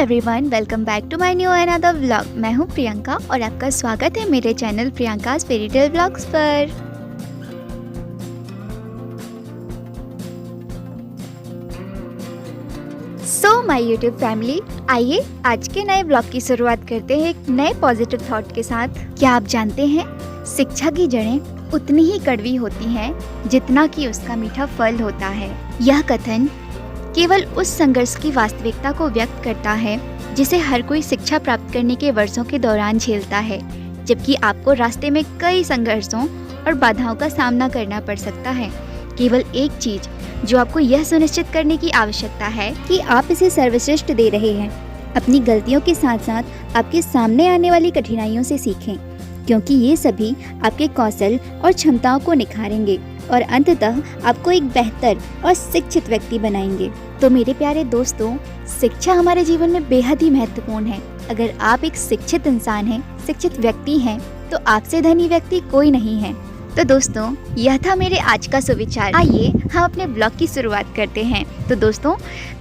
Everyone, welcome back to my new another vlog. मैं हूं प्रियंका और आपका स्वागत है मेरे channel Priyanka's fairy tale vlogs पर। सो माय यूट्यूब फैमिली, आइए आज के नए व्लॉग की शुरुआत करते हैं एक नए पॉजिटिव थॉट के साथ। क्या आप जानते हैं, शिक्षा की जड़ें उतनी ही कड़वी होती हैं जितना कि उसका मीठा फल होता है। यह कथन केवल उस संघर्ष की वास्तविकता को व्यक्त करता है जिसे हर कोई शिक्षा प्राप्त करने के वर्षों के दौरान झेलता है, जबकि आपको रास्ते में कई संघर्षों और बाधाओं का सामना करना पड़ सकता है। केवल एक चीज जो आपको यह सुनिश्चित करने की आवश्यकता है कि आप इसे सर्वश्रेष्ठ दे रहे हैं। अपनी गलतियों के साथ साथ आपके सामने आने वाली कठिनाइयों से सीखें, क्योंकि ये सभी आपके कौशल और क्षमताओं को निखारेंगे और अंततः आपको एक बेहतर और शिक्षित व्यक्ति बनाएंगे। तो मेरे प्यारे दोस्तों, शिक्षा हमारे जीवन में बेहद ही महत्वपूर्ण है। अगर आप एक शिक्षित इंसान हैं, शिक्षित व्यक्ति हैं, तो आपसे धनी व्यक्ति कोई नहीं है। तो दोस्तों, यह था मेरे आज का सुविचार। आइए हम अपने ब्लॉग की शुरुआत करते हैं। तो दोस्तों,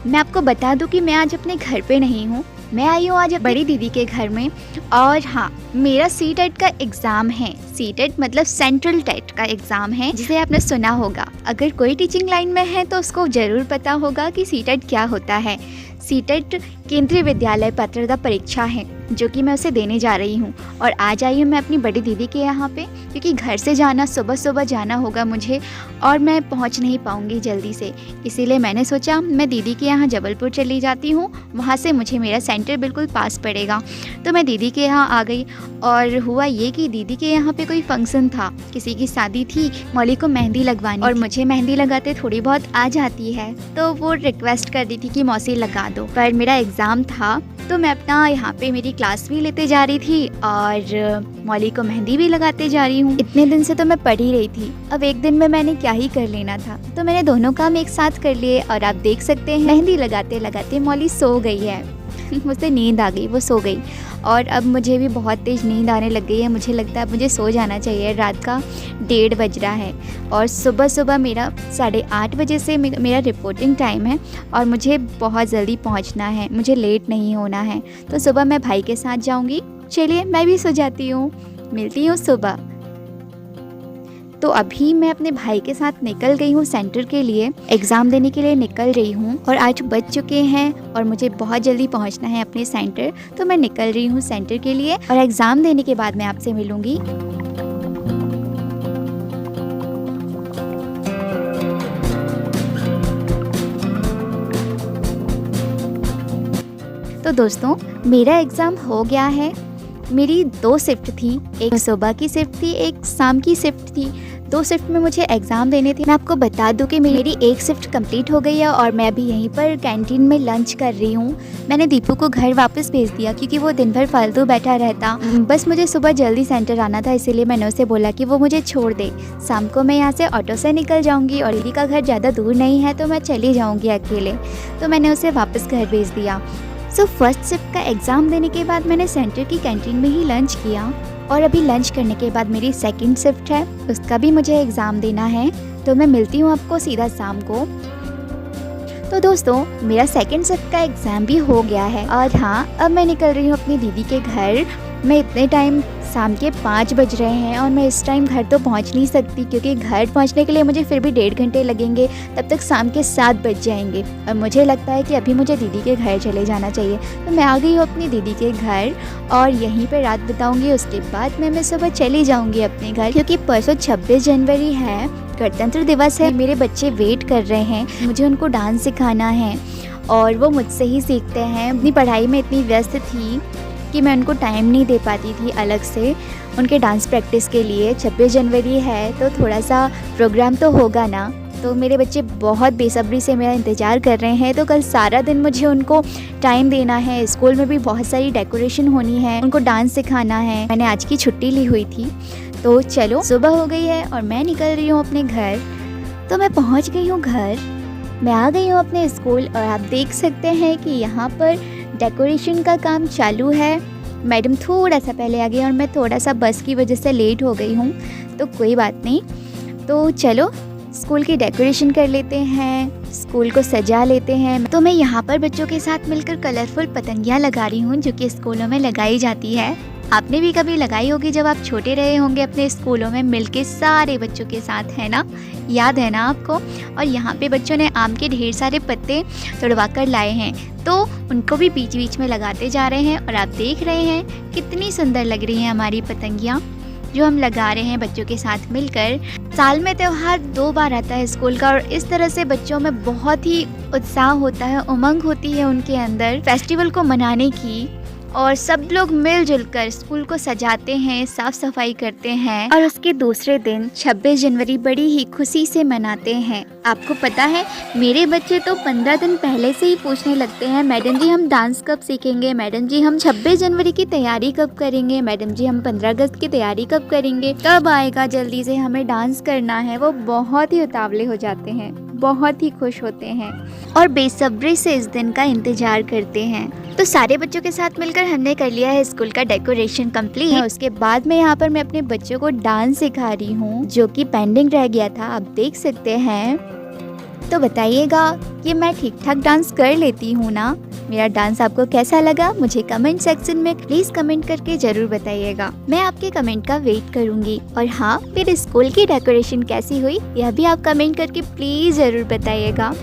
मैं आपको बता दूं कि मैं आज अपने घर पे नहीं हूँ। मैं आई हूँ आज बड़ी दीदी के घर में। और हाँ, मेरा सीटेट का एग्ज़ाम है। सीटेट मतलब सेंट्रल टेट का एग्ज़ाम है, जिसे आपने सुना होगा। अगर कोई टीचिंग लाइन में है तो उसको ज़रूर पता होगा कि सीटेट क्या होता है। सीटेट केंद्रीय विद्यालय पात्रता परीक्षा है, जो कि मैं उसे देने जा रही हूँ। और आज आई हूँ मैं अपनी बड़ी दीदी के यहाँ पे, क्योंकि घर से जाना, सुबह सुबह जाना होगा मुझे और मैं पहुँच नहीं पाऊँगी जल्दी से। इसीलिए मैंने सोचा मैं दीदी के यहाँ जबलपुर चली जाती हूँ, वहाँ से मुझे मेरा सेंटर बिल्कुल पास पड़ेगा। तो मैं दीदी के यहाँ आ गई और हुआ ये कि दीदी के यहाँ पे कोई फंक्शन था, किसी की शादी थी, मौली को मेहंदी लगवानी और मुझे मेहंदी लगाते थोड़ी बहुत आ जाती है, तो वो रिक्वेस्ट कर दी थी कि मौसी लगा दो। पर मेरा एग्ज़ाम था तो मैं अपना यहाँ पे मेरी क्लास भी लेते जा रही थी और मौली को मेहंदी भी लगाते जा रही हूँ। इतने दिन से तो मैं पढ़ ही रही थी, अब एक दिन में मैंने क्या ही कर लेना था, तो मैंने दोनों काम एक साथ कर लिए। और आप देख सकते हैं मेहंदी लगाते लगाते मौली सो गई है। मुझसे नींद आ गई, वो सो गई। और अब मुझे भी बहुत तेज़ नींद आने लग गई है। मुझे लगता है मुझे सो जाना चाहिए। रात का 1:30 बज रहा है और सुबह सुबह मेरा 8:30 बजे से मेरा रिपोर्टिंग टाइम है और मुझे बहुत जल्दी पहुंचना है, मुझे लेट नहीं होना है। तो सुबह मैं भाई के साथ जाऊंगी। चलिए मैं भी सो जाती हूँ, मिलती हूँ सुबह। तो अभी मैं अपने भाई के साथ निकल गई हूँ सेंटर के लिए, एग्ज़ाम देने के लिए निकल रही हूँ। और 8 बज चुके हैं और मुझे बहुत जल्दी पहुँचना है अपने सेंटर। तो मैं निकल रही हूँ सेंटर के लिए और एग्ज़ाम देने के बाद मैं आपसे मिलूँगी। तो दोस्तों, मेरा एग्ज़ाम हो गया है। मेरी 2 शिफ्ट थी, एक सुबह की शिफ्ट थी, एक शाम की शिफ्ट थी। 2 शिफ्ट में मुझे एग्ज़ाम देने थे। मैं आपको बता दूं कि मेरी एक शिफ्ट कंप्लीट हो गई है और मैं अभी यहीं पर कैंटीन में लंच कर रही हूँ। मैंने दीपू को घर वापस भेज दिया क्योंकि वो दिन भर फालतू बैठा रहता। बस मुझे सुबह जल्दी सेंटर आना था, इसीलिए मैंने उसे बोला कि वो मुझे छोड़ दे। शाम को मैं यहाँ से ऑटो से निकल जाऊँगी और दीदी का घर ज़्यादा दूर नहीं है, तो मैं चली जाऊँगी अकेले। तो मैंने उसे वापस घर भेज दिया। सो फर्स्ट शिफ्ट का एग्ज़ाम देने के बाद मैंने सेंटर की कैंटीन में ही लंच किया और अभी लंच करने के बाद मेरी सेकंड शिफ्ट है, उसका भी मुझे एग्ज़ाम देना है। तो मैं मिलती हूँ आपको सीधा शाम को। तो दोस्तों, मेरा सेकंड शिफ्ट का एग्ज़ाम भी हो गया है और हाँ, अब मैं निकल रही हूँ अपनी दीदी के घर। मैं इतने टाइम, शाम के 5 बज रहे हैं और मैं इस टाइम घर तो पहुंच नहीं सकती, क्योंकि घर पहुंचने के लिए मुझे फिर भी 1.5 घंटे लगेंगे। तब तक शाम के 7 बज जाएंगे और मुझे लगता है कि अभी मुझे दीदी के घर चले जाना चाहिए। तो मैं आ गई हूँ अपनी दीदी के घर और यहीं पर रात बिताऊँगी। उसके बाद मैं सुबह चली जाऊँगी अपने घर, क्योंकि परसों 26 जनवरी है, गणतंत्र दिवस है। मेरे बच्चे वेट कर रहे हैं, मुझे उनको डांस सिखाना है और वो मुझसे ही सीखते हैं। अपनी पढ़ाई में इतनी व्यस्त थी कि मैं उनको टाइम नहीं दे पाती थी अलग से उनके डांस प्रैक्टिस के लिए। 26 जनवरी है तो थोड़ा सा प्रोग्राम तो होगा ना। तो मेरे बच्चे बहुत बेसब्री से मेरा इंतज़ार कर रहे हैं। तो कल सारा दिन मुझे उनको टाइम देना है। स्कूल में भी बहुत सारी डेकोरेशन होनी है, उनको डांस सिखाना है। मैंने आज की छुट्टी ली हुई थी। तो चलो, सुबह हो गई है और मैं निकल रही हूँ अपने घर। तो मैं पहुँच गई हूँ घर, मैं आ गई हूँ अपने स्कूल और आप देख सकते हैं कि यहाँ पर डेकोरेशन का काम चालू है। मैडम थोड़ा सा पहले आ गई और मैं थोड़ा सा बस की वजह से लेट हो गई हूँ, तो कोई बात नहीं। तो चलो स्कूल की डेकोरेशन कर लेते हैं। स्कूल को सजा लेते हैं। तो मैं यहाँ पर बच्चों के साथ मिलकर कलरफुल पतंगियाँ लगा रही हूँ, जो कि स्कूलों में लगाई जाती है। आपने भी कभी लगाई होगी जब आप छोटे रहे होंगे अपने स्कूलों में मिलके सारे बच्चों के साथ, है ना? याद है ना आपको? और यहाँ पे बच्चों ने आम के ढेर सारे पत्ते तोड़वा कर लाए हैं, तो उनको भी बीच बीच में लगाते जा रहे हैं। और आप देख रहे हैं कितनी सुंदर लग रही हैं हमारी पतंगियाँ जो हम लगा रहे हैं बच्चों के साथ मिलकर। साल में त्यौहार 2 बार आता है स्कूल का, और इस तरह से बच्चों में बहुत ही उत्साह होता है, उमंग होती है उनके अंदर फेस्टिवल को मनाने की। और सब लोग मिलजुल कर स्कूल को सजाते हैं, साफ सफाई करते हैं, और उसके दूसरे दिन 26 जनवरी बड़ी ही खुशी से मनाते हैं। आपको पता है, मेरे बच्चे तो 15 दिन पहले से ही पूछने लगते हैं, मैडम जी हम डांस कब सीखेंगे, मैडम जी हम 26 जनवरी की तैयारी कब करेंगे, मैडम जी हम 15 अगस्त की तैयारी कब करेंगे, कब आएगा जल्दी से, हमें डांस करना है। वो बहुत ही उतावले हो जाते हैं, बहुत ही खुश होते हैं और बेसब्री से इस दिन का इंतजार करते हैं। तो सारे बच्चों के साथ मिलकर हमने कर लिया है स्कूल का डेकोरेशन कंप्लीट। उसके बाद में यहाँ पर मैं अपने बच्चों को डांस सिखा रही हूँ, जो कि पेंडिंग रह गया था, आप देख सकते हैं। तो बताइएगा कि मैं ठीक ठाक डांस कर लेती हूँ ना? मेरा डांस आपको कैसा लगा मुझे कमेंट सेक्शन में प्लीज कमेंट करके जरूर बताइएगा। मैं आपके कमेंट का वेट करूंगी। और हाँ, मेरे स्कूल की डेकोरेशन कैसी हुई यह भी आप कमेंट करके प्लीज जरूर बताइएगा।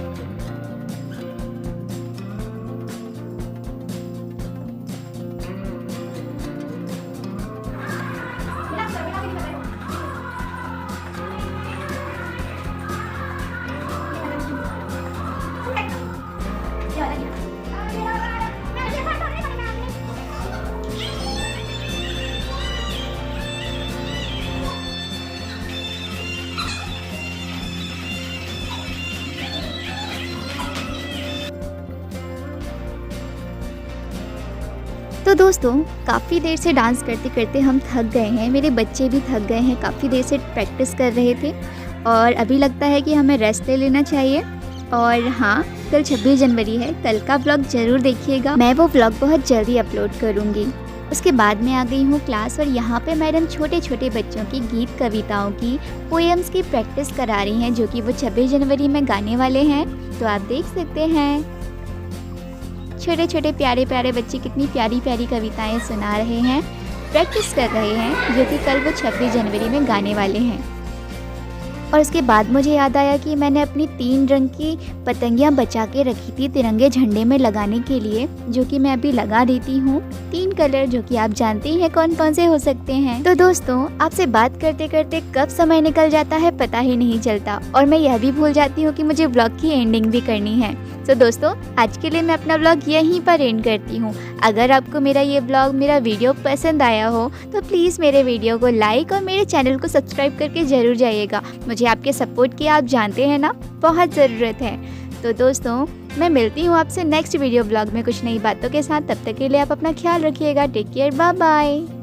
तो दोस्तों, काफ़ी देर से डांस करते करते हम थक गए हैं, मेरे बच्चे भी थक गए हैं, काफ़ी देर से प्रैक्टिस कर रहे थे और अभी लगता है कि हमें रेस्ट ले लेना चाहिए। और हाँ, कल 26 जनवरी है, कल का व्लॉग ज़रूर देखिएगा, मैं वो व्लॉग बहुत जल्दी अपलोड करूँगी। उसके बाद मैं आ गई हूँ क्लास और यहाँ पे मैडम छोटे छोटे बच्चों की गीत कविताओं की पोएम्स की प्रैक्टिस करा रही हैं, जो कि वो 26 जनवरी में गाने वाले हैं। तो आप देख सकते हैं छोटे छोटे प्यारे प्यारे बच्चे कितनी प्यारी प्यारी कविताएं सुना रहे हैं, प्रैक्टिस कर रहे हैं, जो कि कल वो 26 जनवरी में गाने वाले हैं। और उसके बाद मुझे याद आया कि मैंने अपनी 3 रंग की पतंगियां बचा के रखी थी तिरंगे झंडे में लगाने के लिए, जो कि मैं अभी लगा देती हूँ। 3 कलर जो कि आप जानते ही हैं कौन कौन से हो सकते हैं। तो दोस्तों, आपसे बात करते करते कब समय निकल जाता है पता ही नहीं चलता, और मैं यह भी भूल जाती हूँ कि मुझे ब्लॉग की एंडिंग भी करनी है। तो दोस्तों, आज के लिए मैं अपना ब्लॉग यहीं पर एंड करती हूँ। अगर आपको मेरा ये ब्लॉग, मेरा वीडियो पसंद आया हो तो प्लीज़ मेरे वीडियो को लाइक और मेरे चैनल को सब्सक्राइब करके ज़रूर जाइएगा। मुझे आपके सपोर्ट की, आप जानते हैं ना, बहुत ज़रूरत है। तो दोस्तों, मैं मिलती हूँ आपसे नेक्स्ट वीडियो ब्लॉग में कुछ नई बातों के साथ। तब तक के लिए आप अपना ख्याल रखिएगा। Take care, bye bye.